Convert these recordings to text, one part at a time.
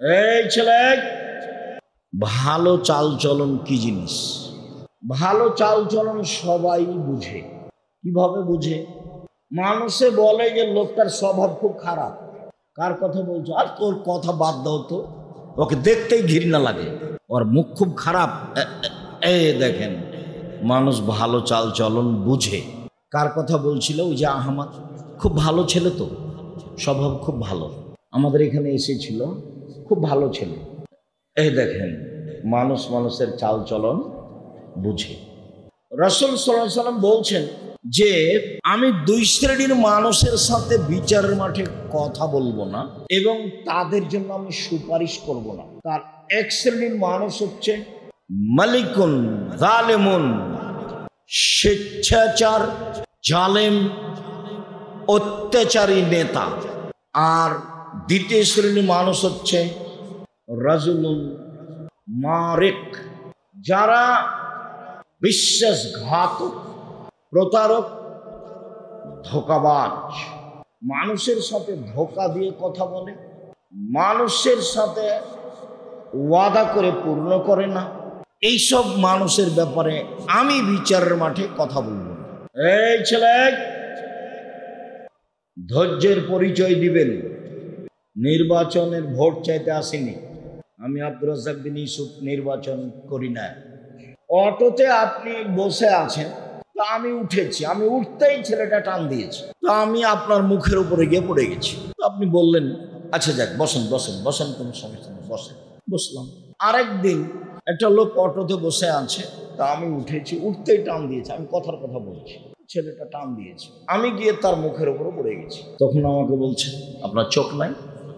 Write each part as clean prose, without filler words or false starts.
এই ছেলে, ভালো চালচলন কি জিনিস? ভালো চালচলন সবাই বুঝে। কিভাবে বুঝে? মানুষে বলে যে লোকটার স্বভাব খুব খারাপ। কার কথা বলছো? আর তোর কথা বাদ দাও তো, ওকে দেখতেই ঘৃণা লাগে, ওর মুখ খুব খারাপ। এই দেখেন, মানুষ ভালো চালচলন বুঝে। কার কথা বলছিল? ওই যে আহমদ, খুব ভালো ছেলে তো, স্বভাব খুব ভালো, আমাদের এখানে এসেছিল, খুব ভালো ছেলে। এই দেখেন, মানুষ মানুষের চালচলন বুঝে। রাসূল সাল্লাল্লাহু আলাইহি ওয়াসাল্লাম বলছেন যে আমি দুই শ্রেণীর মানুষের সাথে বিচারের মাঠে কথা বলবো না এবং তাদের জন্য আমি সুপারিশ করব না। তার এক শ্রেণীর মানুষ হচ্ছে মালিকুন জালেমুন, স্বেচ্ছাচার জালেম অত্যাচারী নেতা। আর দ্বিতীয় শ্রেণীর মানুষ হচ্ছে রাজুলুন মারিক, যারা বিশ্বাসঘাতক, প্রতারক, ধোঁকাবাজ, মানুষের সাথে ধোঁকা দিয়ে কথা বলে, মানুষের সাথে ওয়াদা করে পূর্ণ করে না। এইসব মানুষের ব্যাপারে আমি বিচারের মাঠে কথা বলবো না। এই ছেলে, ধৈর্যের পরিচয় দিবেন। নির্বাচনের ভোট চাইতে আসেনি আমি। আব্দুর রাজ্জাক বিন ইউসুফ নির্বাচন করি না। অটোতে আপনি বসে আছেন, তো আমি উঠেছি, আমি উঠতেই ছেলেটা টান দিয়েছে, তো আমি আপনার মুখের উপরে গিয়ে পড়ে গেছি। তো আপনি বললেন আচ্ছা যাক, বসেন বসেন বসেন, কোনো সমস্যা নেই, বসেন। বসলাম। আরেকদিন একটা লোক অটোতে বসে আছে, তা আমি উঠেছি, উঠতেই টান দিয়েছে, আমি কথার কথা বলছি, ছেলেটা টান দিয়েছে, আমি গিয়ে তার মুখের উপরে পড়ে গেছি। তখন আমাকে বলছে আপনার চোখ নাই,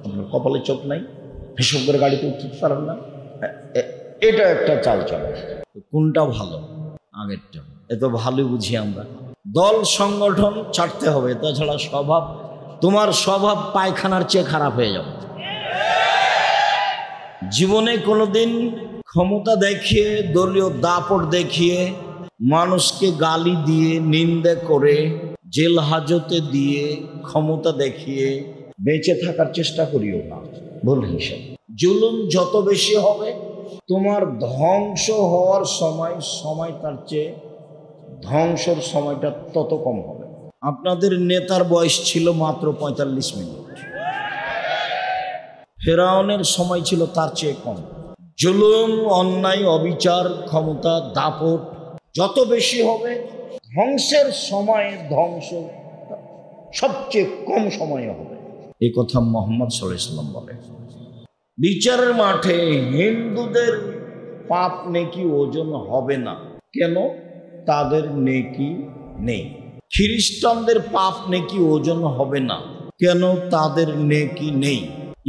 আপনার কপালে চোখ নাই, হিসেব করে গাড়িতে উঠতে পারেন না। এটা একটা চালচলন। কোনটা ভালো? আগেরটা। এত ভালো বুঝি আমরা। দল সংগঠন ছাড়তে হবে, তাছাড়া স্বভাব, তোমার স্বভাব পায়খানার চেয়ে খারাপ হয়ে যাবে। জীবনে কোনোদিন ক্ষমতা দেখিয়ে, দলীয় দাপট দেখিয়ে, মানুষকে গালি দিয়ে, নিন্দে করে, জেল হাজতে দিয়ে, ক্ষমতা দেখিয়ে বেঁচে থাকার চেষ্টা করিও না। ভুল হিসাব। জুলুম যত বেশি হবে, তোমার ধ্বংস হওয়ার সময় তার চেয়ে ধ্বংসের সময়টা তত কম হবে। আপনাদের নেতার বয়স ছিল মাত্র 45 মিনিট, ফেরাউনের সময় ছিল তার চেয়ে কম। জুলুম, অন্যায়, অবিচার, ক্ষমতা, দাপট যত বেশি হবে, ধ্বংসের সময়ে ধ্বংস সবচেয়ে কম সময়ে হবে। এই কথা মুহাম্মদ সাল্লাল্লাহু আলাইহি ওয়াসাল্লাম বলে। বিচারের মাঠে হিন্দুদের পাপ নেকি ওজন হবে না। কেন? তাদের নেকি নেই। খ্রিস্টানদের পাপ নেকি ওজন হবে না। কেন? তাদের নেকি নেই।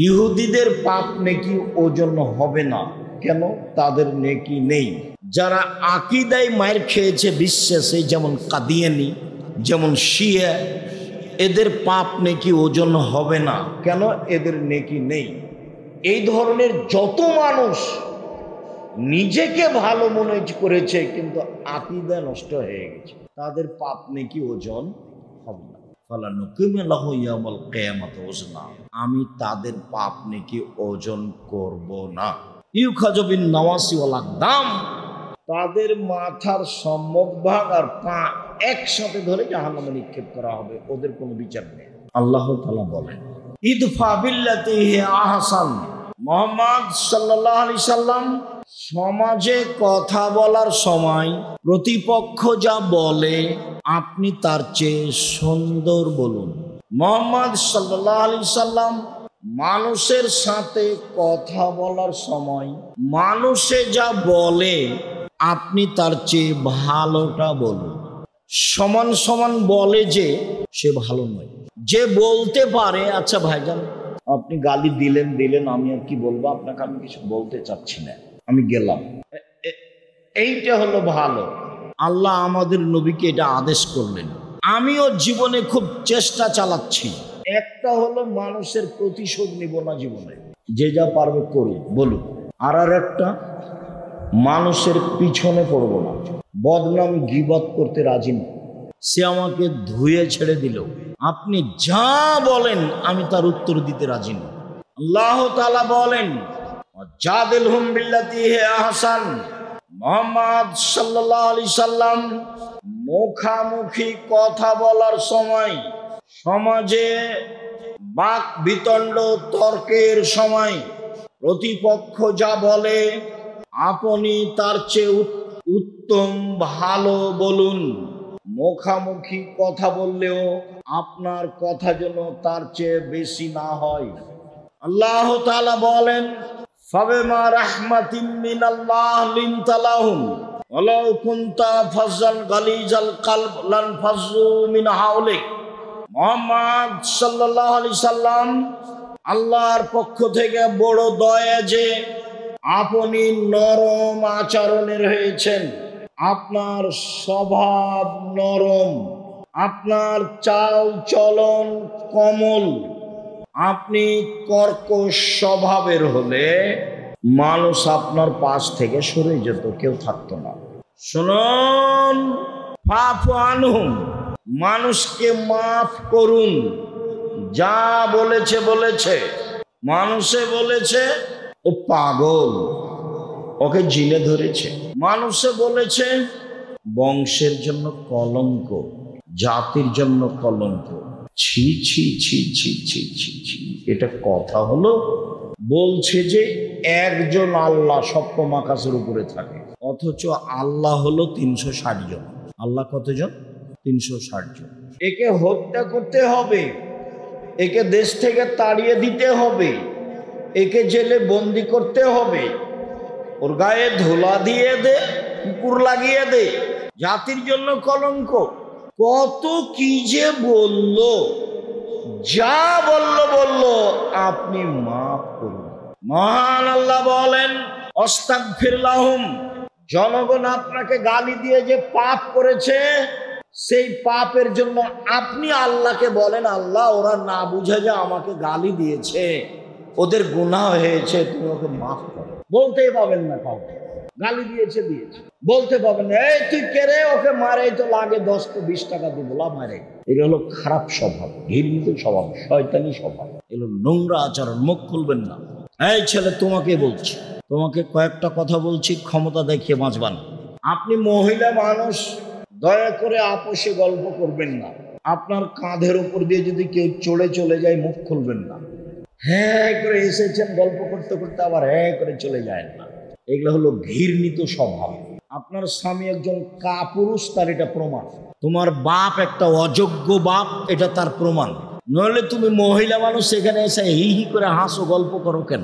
ইহুদিদের পাপ নেকি ওজন হবে না। কেন? তাদের নেকি নেই। যারা আকীদায় মার খেয়েছে বিশ্বাসে, যেমন কাদিয়ানি, যেমন শিয়া, এদের পাপ নেকি ওজন হবে না। কেন? এদের নেকি নেই। এই ধরনের যত মানুষ নিজেকে ভালো মনে করেছে কিন্তু আকীদা নষ্ট হয়ে গেছে, তাদের পাপ নেকি ওজন হবে না। আমি তাদের পাপ নেকি ওজন করব না। ইউখাজবিন নাওয়াসি ওয়াল আকদাম, তাদের মাথার সম্মুখভাগ আর পা একসাথে ধরে জাহান্নামে নিক্ষেপ করা হবে, ওদের কোনো বিচার নেই। আল্লাহ তাআলা বলেন ইদফা বিল্লাতি হিয়া আহসান। মুহাম্মদ সাল্লাল্লাহু আলাইহি সাল্লাম সমাজে কথা বলার সময় প্রতিপক্ষ যা বলে আপনি তার চেয়ে সুন্দর বলুন। মুহাম্মদ সাল্লাল্লাহু আলাইহি সাল্লাম মানুষের সাথে কথা বলার সময় মানুষে যা বলে আপনি তার চেয়ে ভালোটা বলুন। সমান সমান বলে যে সে ভালো নয়। যে বলতে পারে আচ্ছা ভাইজান আপনি গালি দিলেন, আমি আর কি বলবো, আপনাকে আমি কিছু বলতে চাচ্ছি না, আমি গেলাম, এইটা হলো ভালো। আল্লাহ আমাদের নবীকে এটা আদেশ করলেন। আমিও জীবনে খুব চেষ্টা চালাচ্ছি। একটা হলো মানুষের প্রতিশোধ নিব না জীবনে, যে যা পারবে করুক বলুক। আর একটা মানুষের পিছনে পড়বো না, বদনাম গীবত করতে রাজি না। সে আমাকে ধুয়ে ছেড়ে দিল, আপনি যা বলেন আমি তার উত্তর দিতে রাজি না। আল্লাহ তাআলা বলেন, জাদিলহুম বিল্লাতি হিয়া আহসান। মুহাম্মদ সাল্লাল্লাহু আলাইহি সাল্লাম মুখামুখি কথা বলার সময়, সমাজে বাক বিতণ্ড তর্কের সময় প্রতিপক্ষ যা বলে আপনি তার চেয়ে উত্তম ভালো বলুন। মুখামুখি কথা বললেও আপনার কথা যেন তার চেয়ে বেশি না হয়। আল্লাহ তাআলা বলেন, ফাবিমা রাহমাতিম মিনাল্লাহ লিনতা লাহুম ওয়ালাউ কুনতা ফাজ্জাল গালিজাল কলব লানফাজ্জু মিন হাওলিক। মুহাম্মদ সাল্লাল্লাহু আলাইহি সাল্লাম আল্লাহর পক্ষ থেকে বড় দয়া যে আপনি নরম আচরণের হয়েছেন, আপনার স্বভাব নরম, আপনার চাল চলন কোমল, আপনি কর্কশ স্বভাবের হলে মানুষ আপনার পাশ থেকে সরে যেত, কেউ থাকতো না। শুনুন, ফাফু আনহুম, মানুষকে মাফ করুন। যা বলেছে বলেছে, মানুষে বলেছে ও পাগল, ওকে জিনে ধরেছে। মানুষে বলেছে বংশের জন্য কলঙ্ক, জাতির জন্য কলঙ্ক। ছি ছি ছি ছি ছি ছি ছি, এটা কথা হলো? বলছে যে একজন আল্লাহ সপ্তম আকাশের উপরে থাকে, অথচ আল্লাহ হলো 360 জন। আল্লাহ কতজন? 360 জন। একে হত্যা করতে হবে, একে দেশ থেকে তাড়িয়ে দিতে হবে, একে জেলে বন্দি করতে হবে, ওর গায়ে ধুলা দিয়ে দে, কুকুর লাগিয়ে দে, জাতির জন্য কলঙ্ক। কত কি যে বলল, যা বলল আপনি মাফ করুন। মহান আল্লাহ বলেন, আস্তাগফির লাহুম, জনগণ আপনাকে গালি দিয়ে যে পাপ করেছে, সেই পাপের জন্য আপনি আল্লাহকে বলেন, আল্লাহ ওরা না বুঝে যে আমাকে গালি দিয়েছে, ওদের গুনাহ হয়েছে, তুমি ওকে মাফ করো। বলতেই পাবেন না কাউকে, গালি দিয়েছে দিয়েছে, বলতে পাবেন না, এই তুই কে রে, ওকে মারে তো লাগে 10-20 টাকা দিব, মারে। এগুলো হলো খারাপ স্বভাব, ঘৃণিত স্বভাব, শয়তানি স্বভাব, এগুলো নোংরা আচরণ। মুখ খুলবেন না। এই ছেলে, তোমাকে বলছি, তোমাকে কয়েকটা কথা বলছি, ক্ষমতা দেখিয়ে বাঁচবান। আপনি মহিলা মানুষ, দয়া করে আপোষে গল্প করবেন না। আপনার কাঁধের উপর দিয়ে যদি কেউ চড়ে চলে যায়, মুখ খুলবেন না। হ্যাঁ করে এসেছেন গল্প করতে করতে, আবার হ্যাঁ করে চলে যায় না। এগুলো হলো ঘৃণিত স্বভাব। আপনার স্বামী একজন কাপুরুষ, তার এটা প্রমাণ। তোমার বাপ একটা অযোগ্য বাপ, এটা তার প্রমাণ। নইলে তুমি মহিলা মানুষ সেখানে এসে হি হি করে হাসো, গল্প করো কেন?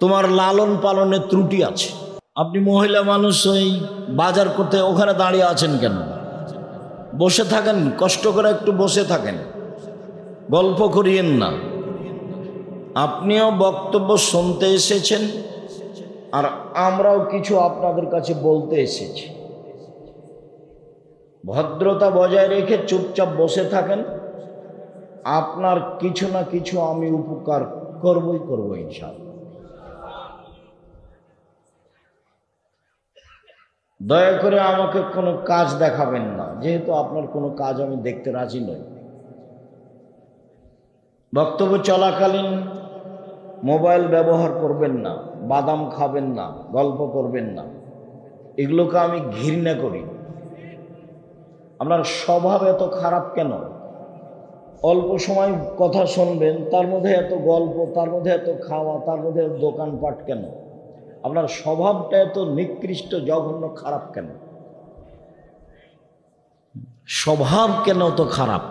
তোমার লালন পালনের ত্রুটি আছে। আপনি মহিলা মানুষ, ওই বাজার করতে ওখানে দাঁড়িয়ে আছেন কেন? বসে থাকেন, কষ্ট করে একটু বসে থাকেন, গল্প করিয়েন না। আপনিও বক্তব্য শুনতে এসেছেন, আর আমরাও কিছু আপনাদের কাছে বলতে এসেছি। ভদ্রতা বজায় রেখে চুপচাপ বসে থাকেন, আপনার কিছু না কিছু আমি উপকার করবো ইনশাআল্লাহ। দয়া করে আমাকে কোনো কাজ দেখাবেন না, যেহেতু আপনার কোনো কাজ আমি দেখতে রাজি নই। বক্তব্য চলাকালীন মোবাইল ব্যবহার করবেন না, বাদাম খাবেন না, গল্প করবেন না, এগুলোকে আমি ঘৃণা করি। আপনার স্বভাব এত খারাপ কেন? অল্প সময় কথা শুনবেন, তার মধ্যে এত গল্প, তার মধ্যে এত খাওয়া, তার মধ্যে দোকানপাট কেন? আপনার স্বভাবটা এত নিকৃষ্ট, জঘন্য, খারাপ কেন? স্বভাব কেন তো খারাপ?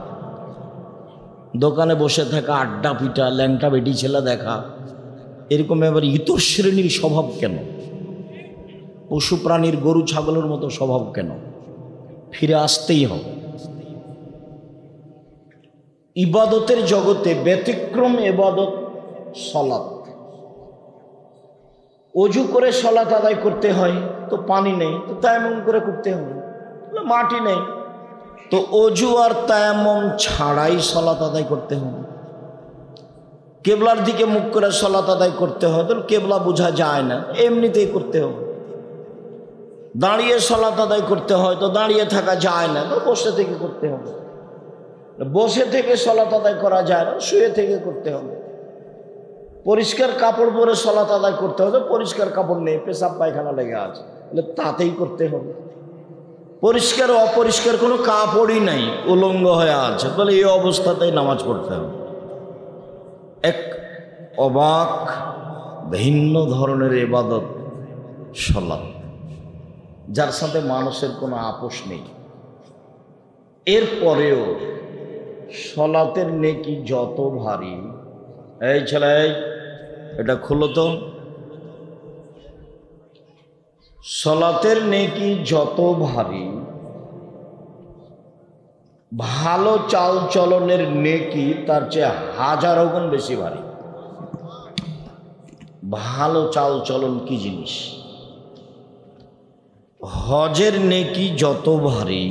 দোকানে বসে থাকা, আড্ডা পিটা, ল্যাংটা বেটি ছেলে দেখা, এরকম এবার ইতর শ্রেণীর স্বভাব কেন? পশু প্রাণীর গরু ছাগলের মতো স্বভাব কেন? ফিরে আসতেই হবে। ইবাদতের জগতে ব্যতিক্রম ইবাদত সালাত। অজু করে সালাত আদায় করতে হয়, তো পানি নেই, তো তায়াম্মুম করে করতে হবে। মাটি নেই, তো অজু আর তায়াম্মুম ছাড়াই সালাত আদায় করতে হবে। কেবলার দিকে মুখ করে সালাত আদায় করতে হয়, তো কেবলা বোঝা যায় না, এমনিতেই করতে হবে। দাঁড়িয়ে সালাত আদায় করতে হয়, তো দাঁড়িয়ে থাকা যায় না, তো বসে থেকে করতে হবে। বসে থেকে সালাত আদায় করা যায় না, শুয়ে থেকে করতে হবে। পরিষ্কার কাপড় পরে সালাত আদায় করতে হবে, পরিষ্কার কাপড় নেই, পেশাব পায়খানা লেগে আছে, তাতেই করতে হবে। পরিষ্কার অপরিষ্কার কোনো কাপড়ই নাই, উলঙ্গ হয়ে আছে, বলে এই অবস্থাতেই নামাজ পড়তে হবে। এক অবাক ভিন্ন ধরনের ইবাদত সালাত, যার সাথে মানুষের কোনো আপোষ নেই। এরপরেও সালাতের নেকি যত ভারী, এই ছেলে এটা খুলো তো, সালাতের নেকি যত ভারী, ভালো চাল চলনের নেকি তার চেয়ে হাজারো গুণ বেশি ভারী। ভালো চাল চলন কি জিনিস? হজের নেকি যত ভারী,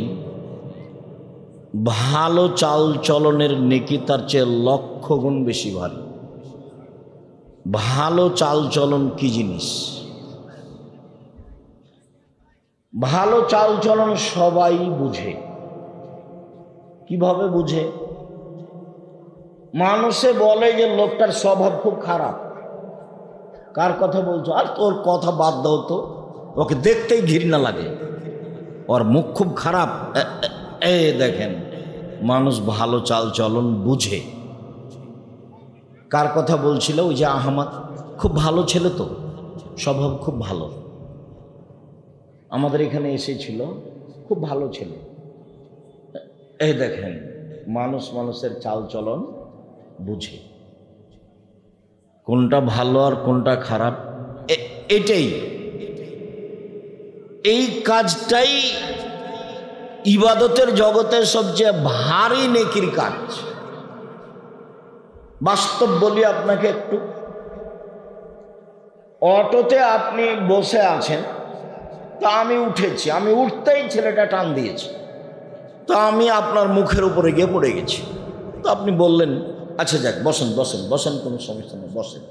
ভালো চাল চলনের নেকি তার চেয়ে লক্ষ গুণ বেশি ভারী। ভালো চাল চলন কি জিনিস? ভালো চাল চলন সবাই বুঝে। কিভাবে বুঝে? মানুষে বলে যে লোকটার স্বভাব খুব খারাপ। কার কথা বলছো? আর তোর কথা বাদ দাও তো, ওকে দেখতেই ঘৃণা লাগে, ওর মুখ খুব খারাপ। এই দেখেন, মানুষ ভালো চাল চলন বুঝে। কার কথা বলছিল? ওই যে আহমদ, খুব ভালো ছেলে তো, স্বভাব খুব ভালো, আমাদের এখানে এসেছিল, খুব ভালো ছেলে। এই দেখেন, মানুষ মানুষের চাল চলন বুঝে, কোনটা ভালো আর কোনটা খারাপ। এটাই, এই কাজটাই ইবাদতের জগতের সবচেয়ে ভারী নেকির কাজ। বাস্তব বলি আপনাকে একটু, অটোতে আপনি বসে আছেন, তা আমি উঠেছি, আমি উঠতেই ছেলেটা টান দিয়েছে, তা আমি আপনার মুখের উপরে গিয়ে পড়ে গেছি। তো আপনি বললেন, আচ্ছা যাক, বসেন বসেন বসেন, কোনো সমস্যা নেই, বসেন।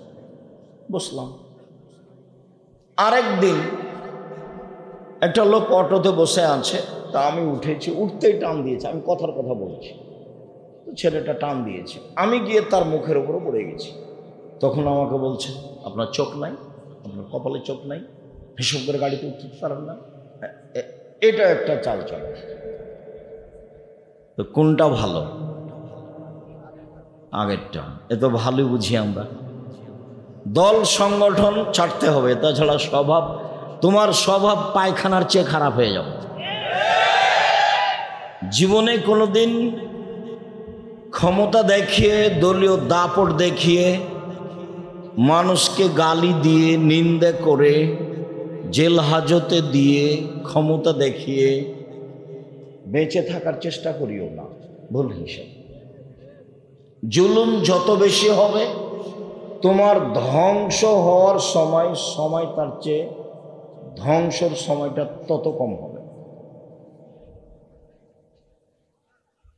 বসলাম। আরেকদিন একটা লোক অটোতে বসে আছে, তা আমি উঠেছি, উঠতেই টান দিয়েছে, আমি কথার কথা বলছি, তো ছেলেটা টান দিয়েছে, আমি গিয়ে তার মুখের উপরে পড়ে গেছি। তখন আমাকে বলছে, আপনার চোখ নাই, আপনার কপালে চোখ নাই, হিসেব করে গাড়িতে উঠতে পারেন না। এটা একটা চাল চলে। তো কোনটা ভালো? আগেরটা। এ তো ভালোই বুঝি আমরা। দল সংগঠন ছাড়তে হবে, তাছাড়া স্বভাব, তোমার স্বভাব পায়খানার চেয়ে খারাপ হয়ে যাবে। জীবনে কোনোদিন ক্ষমতা দেখিয়ে, দলীয় দাপট দেখিয়ে, মানুষকে গালি দিয়ে, নিন্দে করে, জেল হাজতে দিয়ে, ক্ষমতা দেখিয়ে বেঁচে থাকার চেষ্টা করিও না, ভুল হিসাব। জুলুম যত বেশি হবে, তোমার ধ্বংস হওয়ার সময় তার চেয়ে ধ্বংসের সময়টা তত কম হবে।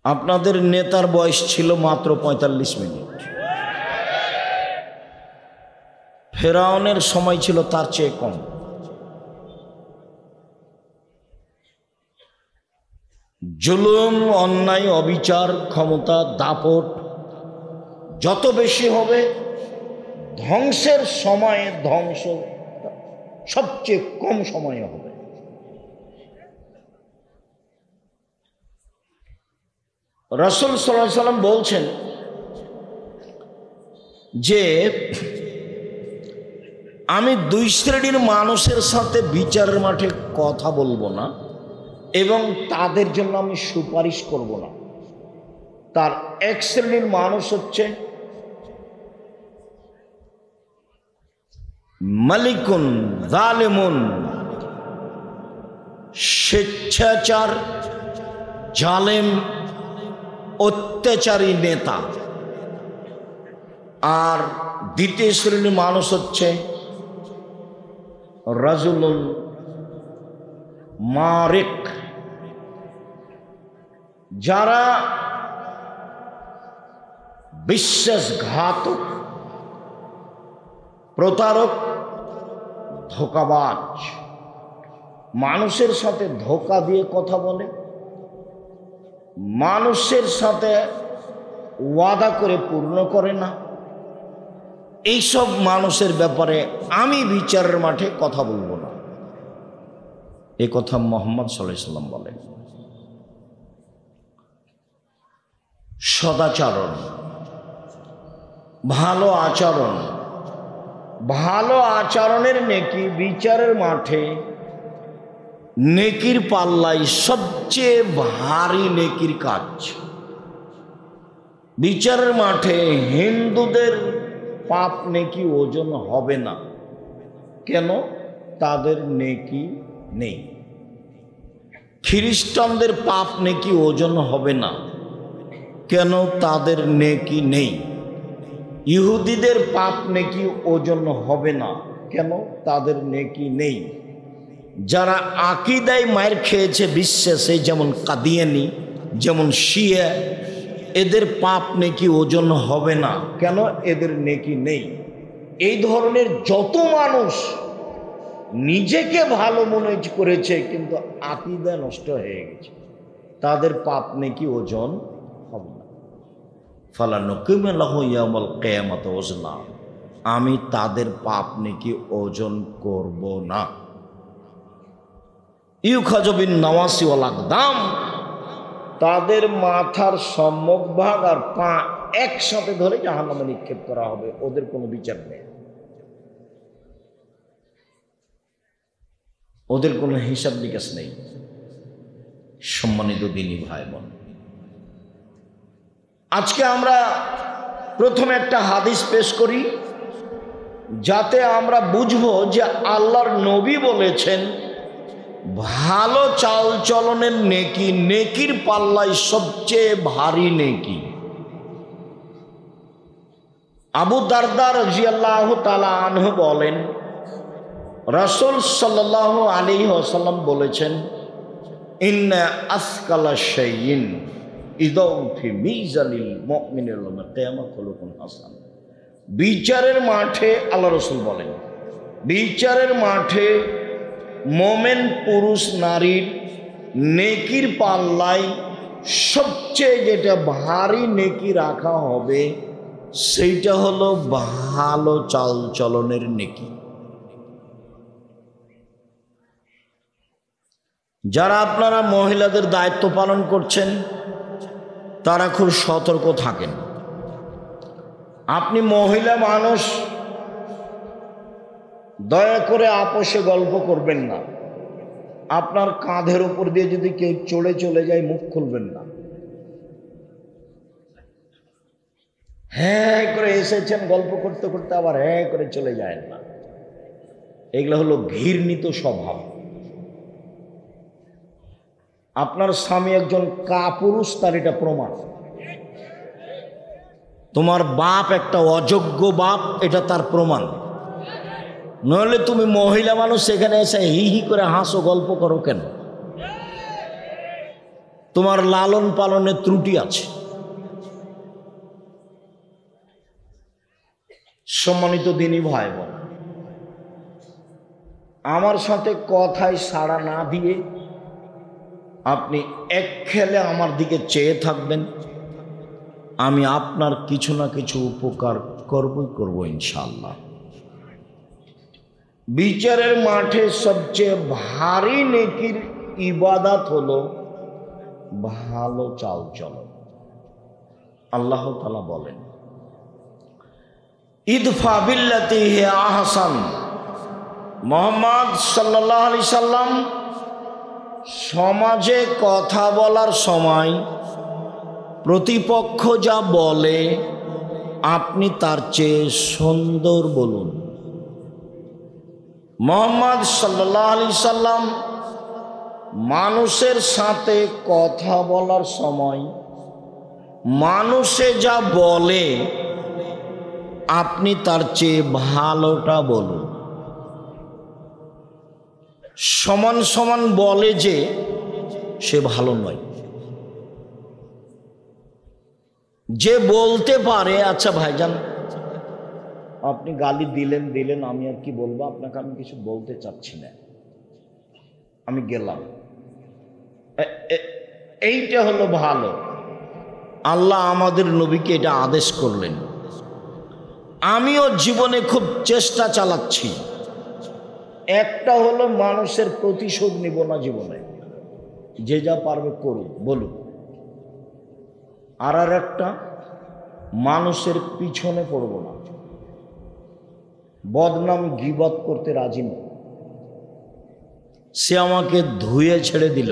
আপনাদের নেতার বয়স ছিল মাত্র 45 মিনিট, ফেরাউনের সময় ছিল তার চেয়ে কম। জুলুম, অন্যায়, অবিচার, ক্ষমতা, দাপট যত বেশি হবে, ধ্বংসের সময়ে ধ্বংস সবচেয়ে কম সময়ে হবে। রাসূল সাল্লাল্লাহু আলাইহি ওয়াসাল্লাম বলছেন যে আমি দুই শ্রেণীর মানুষের সাথে বিচারের মাঠে কথা বলবো না এবং তাদের জন্য আমি সুপারিশ করব না। তার এক শ্রেণীর মানুষ হচ্ছে মালিকুন জালিমুন, স্বেচ্ছাচার, জালেম, অত্যাচারী নেতা। আর দ্বিতীয় শ্রেণীর মানুষ হচ্ছে রাজুলুল মারিক, যারা বিশ্বাসঘাতক, প্রতারক, ধোঁকাবাজ, মানুষের সাথে ধোঁকা দিয়ে কথা বলে, মানুষের সাথে ওয়াদা করে পূর্ণ করে না, এইসব মানুষের ব্যাপারে আমি বিচারের মাঠে কথা বলবো না, এ কথা মুহাম্মদ সাল্লাল্লাহু আলাইহি ওয়াসাল্লাম বলেন। সদাচরণ, ভালো আচরণ, ভালো আচরণের নেকি বিচারের মাঠে নেকির পাল্লাই সবচেয়ে ভারী নেকির কাজ। বিচারের মাঠে হিন্দুদের পাপ নেকি ওজন হবে না। কেন? তাদের নেকি নেই। খ্রিস্টানদের পাপ নেকি ওজন হবে না। কেন? তাদের নেকি নেই। ইহুদিদের পাপ নেকি ওজন হবে না। কেন? তাদের নেকি নেই। যারা আকীদায় মায়ের খেয়েছে বিশ্বাসে, যেমন কাদিয়ানি, যেমন শিয়া, এদের পাপ নেকি ওজন হবে না। কেন? এদের নেকি নেই। এই ধরনের যত মানুষ নিজেকে ভালো মনে করেছে কিন্তু আকীদা নষ্ট হয়ে গেছে, তাদের পাপ নেকি ওজন হবে না। ফালানুকিমু লাহু ইয়াউমাল কিয়ামাতি ওজনা, আমি তাদের পাপ নেকি ওজন করব না। ইউখাযু বিন নাওয়াসি ওয়াল আকদাম, তাদের মাথার সম্মুখভাগ আর পা একসাথে ধরে জাহান্নামে নিক্ষেপ করা হবে। ওদের কোনো বিচার নেই, ওদের কোনো হিসাব নিকাশ নেই। সম্মানিত দিনী ভাই বোন, আজকে আমরা প্রথমে একটা হাদিস পেশ করি যাতে আমরা বুঝবো যে আল্লাহর নবী বলেছেন ভালো চাল চলনের নেকি নেকির পাল্লায় সবচেয়ে ভারী নেকি। আবু দারদা রাদিয়াল্লাহু তাআলা আনহু বলেন, রাসূল সাল্লাল্লাহু আলাইহি ওয়াসাল্লাম বলেছেন, ইন্না আসকালা শাইইন ইদাউ ফি মিজানিল মুমিনিল ইয়াউমাল কিয়ামাহ খুলুকুন হাসান। বিচারের মাঠে আল্লাহ রাসূল বলেন, বিচারের মাঠে মোমেন পুরুষ নারীর নেকির পাল্লায় সবচেয়ে যেটা ভারী নেকি রাখা হবে সেইটা হলো ভালো চাল চলনের নেকি। যারা আপনারা মহিলাদের দায়িত্ব পালন করছেন তারা খুব সতর্ক থাকেন। আপনি মহিলা মানুষ, দয়া করে আপোষে গল্প করবেন না। আপনার কাঁধের উপর দিয়ে যদি কেউ চলে যায় মুখ খুলবেন না। হ্যাঁ করে এসেছেন গল্প করতে করতে আবার হ্যাঁ করে চলে যায় না। এগুলো হলো ঘৃণিত স্বভাব। আপনার স্বামী একজন কাপুরুষ, তার এটা প্রমাণ। তোমার বাপ একটা অযোগ্য বাপ, এটা তার প্রমাণ। নইলে তুমি মহিলা মানুষ সেখানে এসে হি হি করে হাসো, গল্প করো কেন? তোমার লালন পালনে ত্রুটি আছে। সম্মানিত দিনী ভাই বোন, আমার সাথে কথায় সাড়া না দিয়ে আপনি এক খেলে আমার দিকে চেয়ে থাকবেন, আমি আপনার কিছু না কিছু উপকার করব ইনশাআল্লাহ। বিচারের মাঠে সবচেয়ে ভারী নেকির ইবাদত হলো ভালো চাল চলন। আল্লাহ তাআলা বলেন, ইদফা বিল্লাতি হিয়া আহসান। মুহাম্মদ সাল্লাল্লাহু আলাইহি সাল্লাম সমাজে কথা বলার সময় প্রতিপক্ষ যা বলে আপনি তার চেয়ে সুন্দর বলুন। মুহাম্মদ সাল্লাল্লাহু আলাইহি সাল্লাম মানুষের সাথে কথা বলার সময় মানুষে যা বলে আপনি তার চেয়ে ভালোটা বলুন। সমান সমান বলে যে সে ভালো নয়। যে বলতে পারে, আচ্ছা ভাইজান আপনি গালি দিলেন, আমি আর কি বলবো, আপনাকে আমি কিছু বলতে চাচ্ছি না, আমি গেলাম, এইটা হলো ভালো। আল্লাহ আমাদের নবীকে এটা আদেশ করলেন। আমিও জীবনে খুব চেষ্টা চালাচ্ছি। একটা হলো মানুষের প্রতিশোধ নিব না জীবনে, যে যা পারবে করুক বলুক। আর একটা মানুষের পিছনে পড়ব না, বদনাম গীবত করতে রাজি নই। সে আমাকে ধুয়ে ছেড়ে দিল,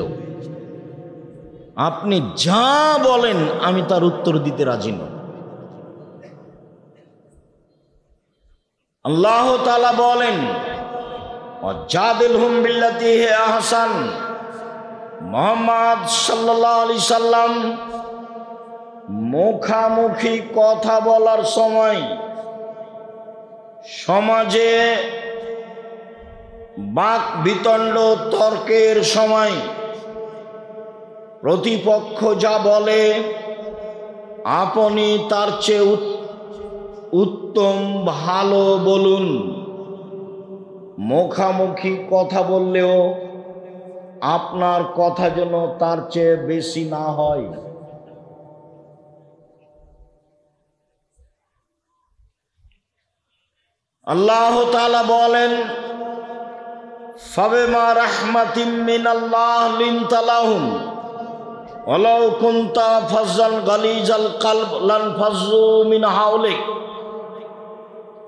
আপনি যা বলেন আমি তার উত্তর দিতে রাজি নই। আল্লাহ তাআলা বলেন, ওয়াজাদিলহুম বিল্লাতী হিয়া আহসান। মুহাম্মদ সাল্লাল্লাহু আলাইহি সাল্লাম মুখামুখি কথা বলার সময়, সমাজে বাক বিতণ্ড তর্কের সময় প্রতিপক্ষ যা বলে আপনি তার চেয়ে উত্তম ভালো বলুন। মুখামুখি কথা বললেও আপনার কথা যেন তার চেয়ে বেশি না হয়। আল্লাহ তাআলা বলেন, ফাবিমা রাহমাতিম মিনাল্লাহ লিনতা লাহুম ওয়ালাউ কুনতা ফাজ্জান গালিজাল কলব লানফাজ্জু মিন হাওলিক।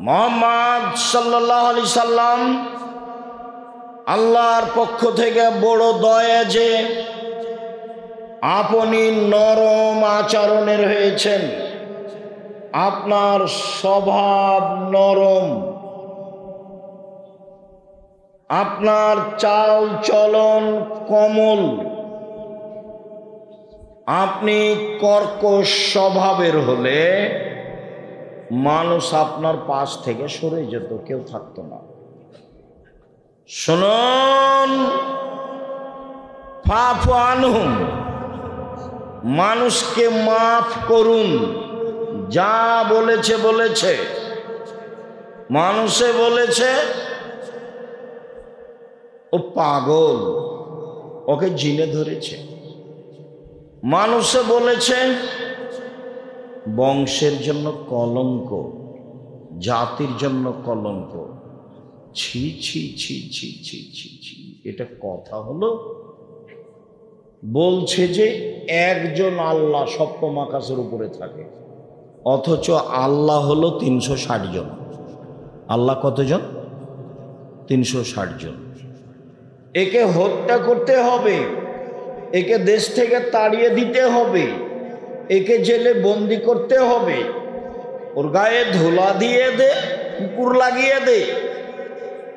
মুহাম্মদ সাল্লাল্লাহু আলাইহি সাল্লাম আল্লাহর পক্ষ থেকে বড় দয়া যে আপনি নরম আচরণের হয়েছেন, আপনার স্বভাব নরম, আপনার চাল চলন কোমল, আপনি কর্কশ স্বভাবের হলে মানুষ আপনার পাশ থেকে সরে যেত, কেউ থাকতো না। শুনুন, ফাফু আনহুম, মানুষকে মাফ করুন। যা বলেছে বলেছে, মানুষে বলেছে ও পাগল, ওকে জিনে ধরেছে। মানুষে বলেছে বংশের জন্য কলঙ্ক, জাতির জন্য কলঙ্ক। ছি ছি ছি ছি ছি ছি ছি, এটা কথা হলো? বলছে যে একজন আল্লাহ সপ্তম আকাশের উপরে থাকে, অথচ আল্লাহ হলো 360 জন। আল্লাহ কতজন? 360 জন। একে হত্যা করতে হবে, একে দেশ থেকে তাড়িয়ে দিতে হবে, একে জেলে বন্দি করতে হবে, ওর গায়ে ধুলা দিয়ে দে, কুকুর লাগিয়ে দে,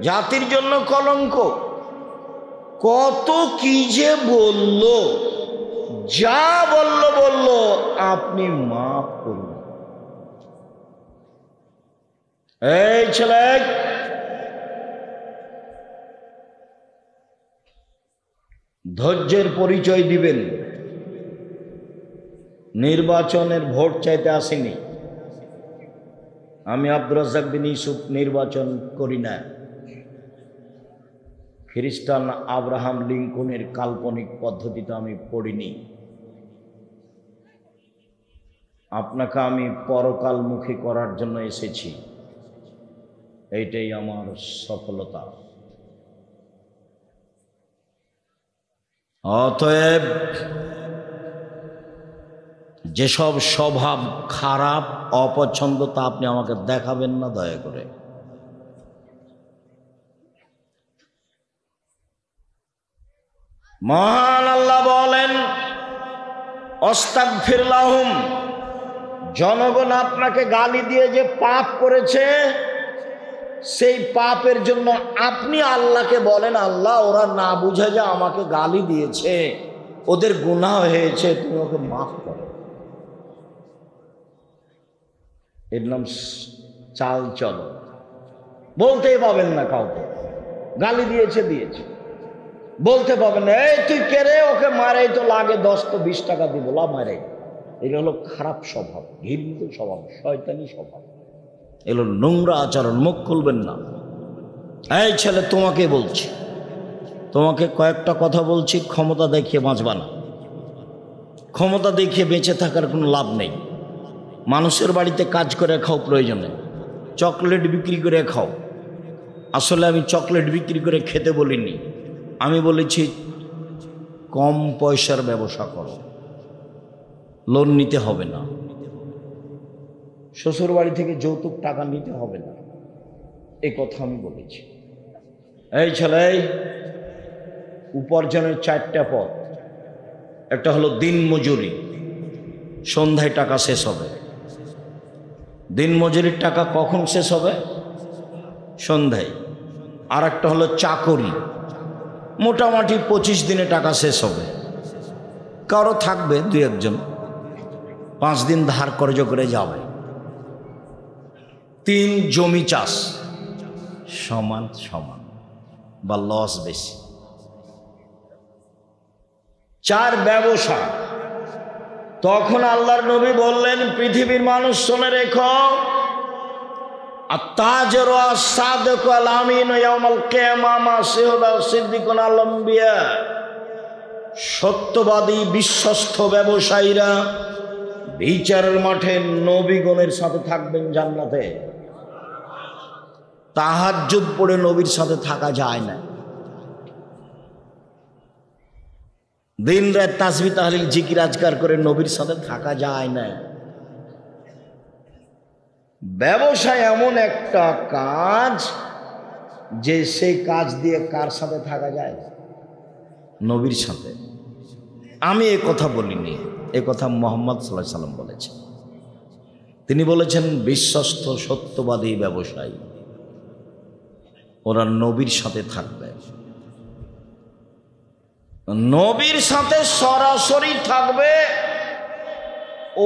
জাতির জন্য কলঙ্ক। কত কি যে বলল, যা বলল আপনি মাফ করুন। এই ছেলে, ধৈর্যের পরিচয় দিবেন। নির্বাচনের ভোট চাইতে আসেনি আমি। আব্দুর রাজ্জাক বিন ইউসুফ নির্বাচন করি না। খ্রিস্টান আব্রাহাম লিঙ্কনের কাল্পনিক পদ্ধতিটা আমি পড়িনি। আপনাকে আমি পরকালমুখী করার জন্য এসেছি, এইটাই আমার সফলতা। অতএব যেসব স্বভাব খারাপ, অপছন্দ, তা আপনি আমাকে দেখাবেন না দয়া করে। মহান আল্লাহ বলেন, আস্তাগফির লাহুম, জনগণ আপনাকে গালি দিয়ে যে পাপ করেছে, সেই পাপের জন্য আপনি আল্লাহকে বলেন, আল্লাহ ওরা না বুঝে যে আমাকে গালি দিয়েছে, ওদের গুনাহ হয়েছে, তুমি ওকে মাফ করো। এর নাম চাল চলো। বলতেই পাবেন না কাউকে, গালি দিয়েছে দিয়েছে, বলতে পাবেন না এই তুই কে রে, ওকে মারে তো লাগে 10 তো 20 টাকা দিব, লা মারে। এটা হলো খারাপ স্বভাব, ঘৃণিত স্বভাব, শয়তানি স্বভাব, এগুলো নোংরা আচরণ। মুখ খুলবেন না। এই ছেলে, তোমাকে বলছি, তোমাকে কয়েকটা কথা বলছি, ক্ষমতা দেখিয়ে বাঁচবা না। ক্ষমতা দেখিয়ে বেঁচে থাকার কোনো লাভ নেই। মানুষের বাড়িতে কাজ করে খাও প্রয়োজনে, চকলেট বিক্রি করে খাও। আসলে আমি চকলেট বিক্রি করে খেতে বলিনি, আমি বলেছি কম পয়সার ব্যবসা করো, লোন নিতে হবে না, শ্বশুর বাড়ি থেকে যৌতুক টাকা নিতে হবে না, এই কথা আমি বলেছি। এই ছেলে, উপার্জনের 4টা পথ। একটা হলো দিন মজুরি, সন্ধ্যায় টাকা শেষ হবে। দিন মজুরির টাকা কখন শেষ হবে? সন্ধ্যায়। আর একটা হলো চাকরি, মোটামুটি 25 দিনে টাকা শেষ হবে। কারো থাকবে 2-1 5 দিন ধার কর্জ করে যাবে। 3 জমি চাষ, সমান সমান বা লস বেশি। 4 ব্যবসা। তখন আল্লাহর নবী বললেন, পৃথিবীর মানুষ শুনে রেখো, আত-তাজিরু আস-সাদিকু আল-আমিনু ইয়াউমাল কিয়ামাহ মা শুহাদা সিদ্দিকুন আল-আম্বিয়া। সত্যবাদী বিশ্বস্ত ব্যবসায়ীরা বিচারের মাঠে নবীগণের সাথে থাকবেন জান্নাতে। তাহাজ্জুদ পড়ে নবীর সাথে থাকা যায় না। দিন রাত তাসবিহ তাহলিল জিকির আজকার করে নবীর সাথে থাকা যায় না। ব্যবসা এমন একটা কাজ যে সেই কাজ দিয়ে কার সাথে থাকা যায়? নবীর সাথে। আমি এ কথা বলিনি, এ কথা মুহাম্মদ সাল্লাল্লাহু আলাইহি সাল্লাম বলেছেন। তিনি বলেছেন বিশ্বস্ত সত্যবাদী ব্যবসায়ী, ওরা নবীর সাথে থাকবে। নবীর সাথে সরাসরি থাকবে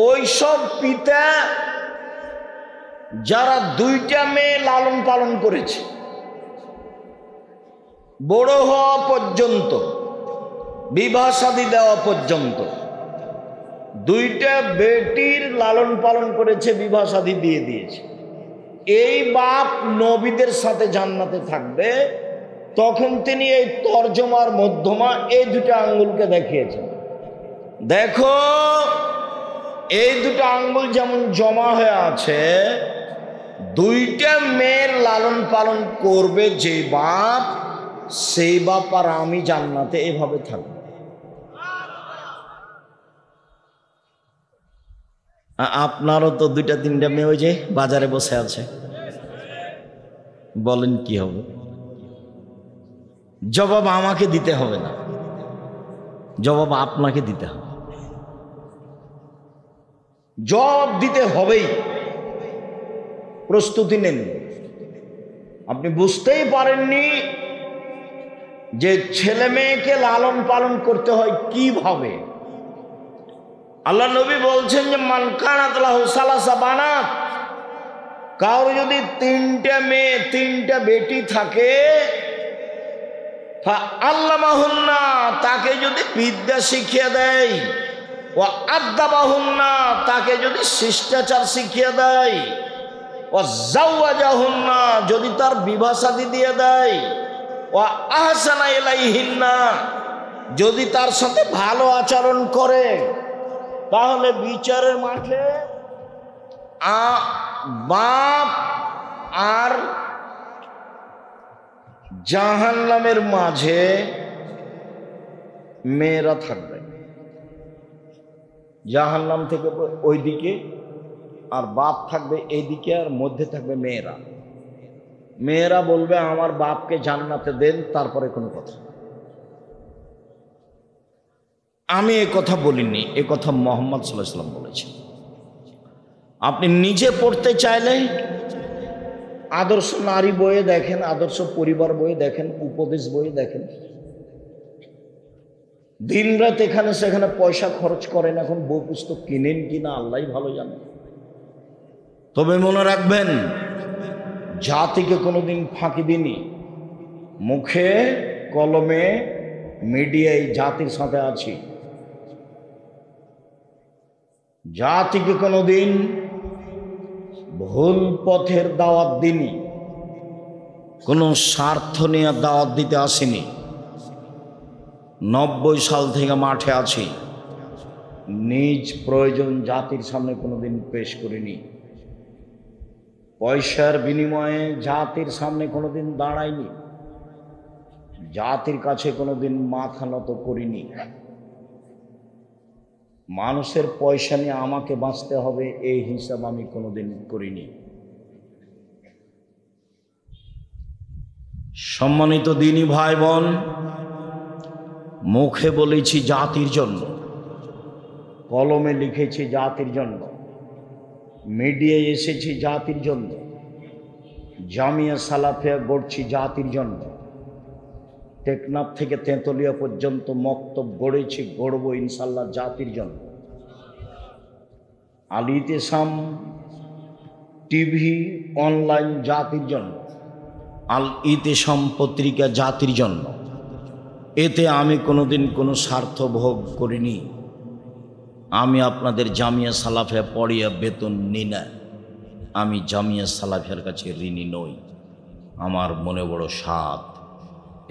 ওই সব পিতা যারা 2টা মেয়ে লালন পালন করেছে, বড় হওয়া পর্যন্ত, বিবাহ শাদী দেওয়া পর্যন্ত। 2টা বেটির লালন পালন করেছে, বিবাহ শাদী দিয়ে দিয়েছে। এই বাপ নবীদের সাথে জান্নাতে থাকবে। তখন তিনি এই তর্জমার মধ্যমা এই 2টা আঙ্গুলকে দেখিয়েছেন, দেখো এই 2টা আঙ্গুল যেমন জমা হয়ে আছে, 2টা মেয়ের লালন পালন করবে যে বাপ, সেই বাপ আর আমি জান্নাতে এভাবে থাকবো। আপনারও তো 2টা-3টা মেয়ে ওই যে বাজারে বসে আছে, বলেন কি হবে? জবাব আমাকে দিতে হবে না, জবাব আপনাকে দিতে হবে। জবাব দিতে হবেই, প্রস্তুতি নেন। আপনি বুঝতেই পারেননি যে ছেলে মেয়েকে লালন পালন করতে হয় কিভাবে। আল্লাহ নবী বলছেন যে মান কানাত লাহু সালাসা বানাত, কারো যদি 3টা মেয়ে 3টা বেটি থাকে, আল্লামাহুন্না, তাকে যদি বিদ্যা শিখিয়ে দেয়, ও আদাবাহুন্না, তাকে যদি শিষ্টাচার শিখিয়ে দেয়, ও জাওয়াজাহুন্না, যদি তার বিবাহ শাদী দিয়ে দেয়, ও আহসানা ইলাইহিন্না, যদি তার সাথে ভালো আচরণ করে, তাহলে বিচারের মাঠে বাপ আর জাহান্নামের মাঝে মেয়েরা থাকবে। জাহান্নাম থেকে ওইদিকে, আর বাপ থাকবে এইদিকে, আর মধ্যে থাকবে মেয়েরা। মেয়েরা বলবে আমার বাপকে জান্নাতে দেন, তারপরে কোনো কথা। আমি এ কথা বলিনি, এ কথা মুহাম্মদ সাল্লাল্লাহু আলাইহি সাল্লাম বলেছেন। আপনি নিজে পড়তে চাইলে আদর্শ নারী বইয়ে দেখেন, আদর্শ পরিবার বইয়ে দেখেন, উপদেশ বইয়ে দেখেন। দিন রাত এখানে সেখানে পয়সা খরচ করেন, এখন বই পুস্তক কিনেন কিনা আল্লাহই ভালো জানে। তবে মনে রাখবেন, জাতিকে কোনোদিন ফাঁকি দিনি। মুখে কলমে মিডিয়ায় জাতির সাথে আছি। জাতিকে কোনোদিন ভুল পথের দাওয়াত দিনি, কোনো স্বার্থ নিয়ে দাওয়াত দিতে আসিনি। 90 সাল থেকে মাঠে আছি। নিজ প্রয়োজন জাতির সামনে কোনোদিন পেশ করিনি, পয়সার বিনিময়ে জাতির সামনে কোনোদিন দাঁড়াইনি, জাতির কাছে কোনোদিন মাথা নত করিনি। মানুষের পয়সা নিয়ে আমাকে বাঁচতে হবে এই হিসাব আমি কোনোদিন করিনি। সম্মানিত দিনী ভাই বোন, মুখে বলেছি জাতির জন্য, কলমে লিখেছি জাতির জন্য, মিডিয়ায় এসেছি জাতির জন্য, জামিয়া সালাফিয়া গড়ছি জাতির জন্য, টেকনাফ থেকে তেঁতুলিয়া পর্যন্ত মক্তব গড়েছি, গড়ব ইনশাল্লাহ জাতির জন্য। আল ইতিসাম টিভি অনলাইন জাতির জন্য, আল ইতিসাম পত্রিকা জাতির জন্য। এতে আমি কোনোদিন কোনো স্বার্থ ভোগ করিনি। আমি আপনাদের জামিয়া সালাফিয়া পড়িয়া বেতন নিই না, আমি জামিয়া সালাফিয়ার কাছে ঋণী নই। আমার মনে বড় সাধ,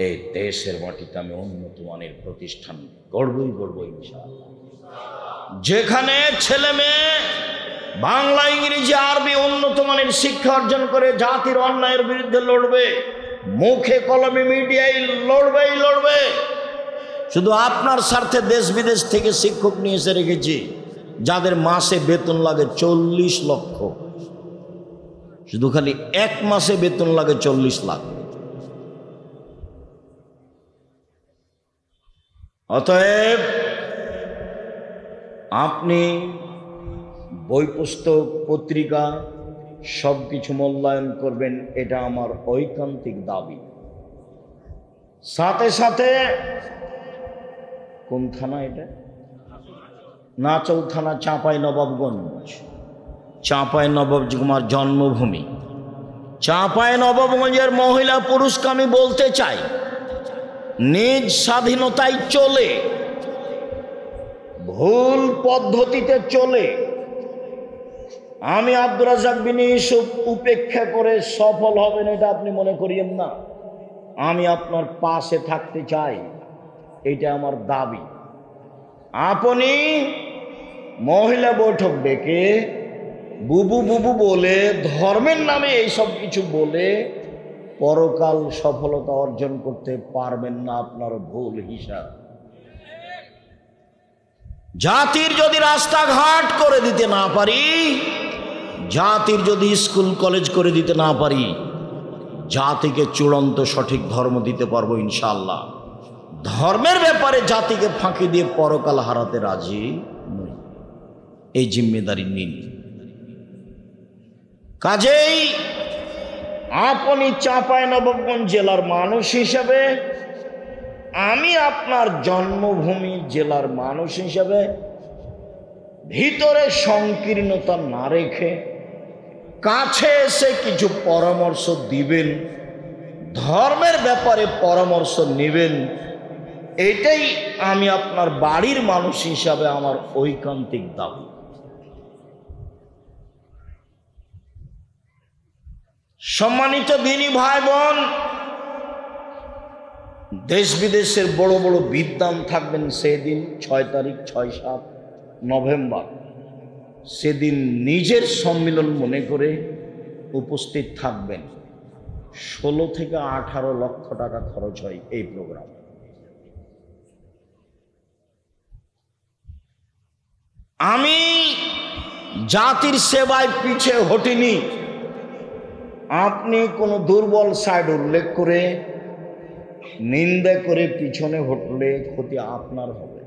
এই দেশের মাটিতে আমি উন্নত মানের প্রতিষ্ঠান গড়বই ইনশাআল্লাহ। যেখানে ছেলে মেয়ে বাংলা ইংরেজি আরবি উন্নত মানের শিক্ষা অর্জন করে জাতির অন্যায়ের বিরুদ্ধে লড়বে, মুখে কলমে মিডিয়ায় লড়বে। শুধু আপনার স্বার্থে দেশ বিদেশ থেকে শিক্ষক নিয়ে এসে রেখেছি, যাদের মাসে বেতন লাগে 40 লক্ষ, শুধু খালি এক মাসে বেতন লাগে 40 লাখ। অতএব আপনি বই পুস্তক পত্রিকা সব কিছু মূল্যায়ন করবেন, এটা আমার ঐকান্তিক দাবি। সাথে সাথে কোন থানা এটা? নাচল থানা, চাঁপাইনবাবগঞ্জ। চাঁপাইনবাবগঞ্জ আমার জন্মভূমি। চাঁপাইনবাবগঞ্জের মহিলা পুরুষকে আমি বলতে চাই, নিজ স্বাধীনতায় চলে, ভুল পদ্ধতিতে চলে আমি আব্দুর রাজ্জাক বিন ইউসুফ উপেক্ষা করে সফল হবেন এটা আপনি মনে করিয়েন না। আমি আপনার পাশে থাকতে চাই, এটা আমার দাবি। আপনি মহিলা বৈঠক ডেকে বুবু বুবু বলে, ধর্মের নামে এইসব কিছু বলে পরকাল সফলতা অর্জন করতে পারবেন না, আপনার ভুল হিসাব। জাতির যদি রাস্তাঘাট করে দিতে না পারি, জাতির যদি স্কুল কলেজ করে দিতে না পারি, জাতিকে চূড়ান্ত সঠিক ধর্ম দিতে পারবো ইনশাআল্লাহ। ধর্মের ব্যাপারে জাতিকে ফাঁকি দিয়ে পরকাল হারাতে রাজি নই, এই জিম্মেদারি নিন। কাজেই আপনি চাঁপাইনবাবগঞ্জ জেলার মানুষ হিসেবে, আমি আপনার জন্মভূমি জেলার মানুষ হিসেবে ভিতরে সংকীর্ণতা না রেখে কাছে এসে কিছু পরামর্শ দিবেন, ধর্মের ব্যাপারে পরামর্শ নেবেন, এটাই আমি আপনার বাড়ির মানুষ হিসাবে আমার ঐকান্তিক দাবি। সম্মানিত দিনী ভাই বোন, দেশ বিদেশের বড় বড় বিদ্বান থাকবেন সেদিন 6 তারিখ 6-7 নভেম্বর। সেদিন নিজের সম্মিলন মনে করে উপস্থিত থাকবেন। 16 থেকে 18 লক্ষ টাকা খরচ হয় এই প্রোগ্রাম। আমি জাতির সেবায় পিছে হটিনি। আপনি কোনো দুর্বল সাইড উল্লেখ করে নিন্দা করে পিছনে হটলে ক্ষতি আপনার হবে।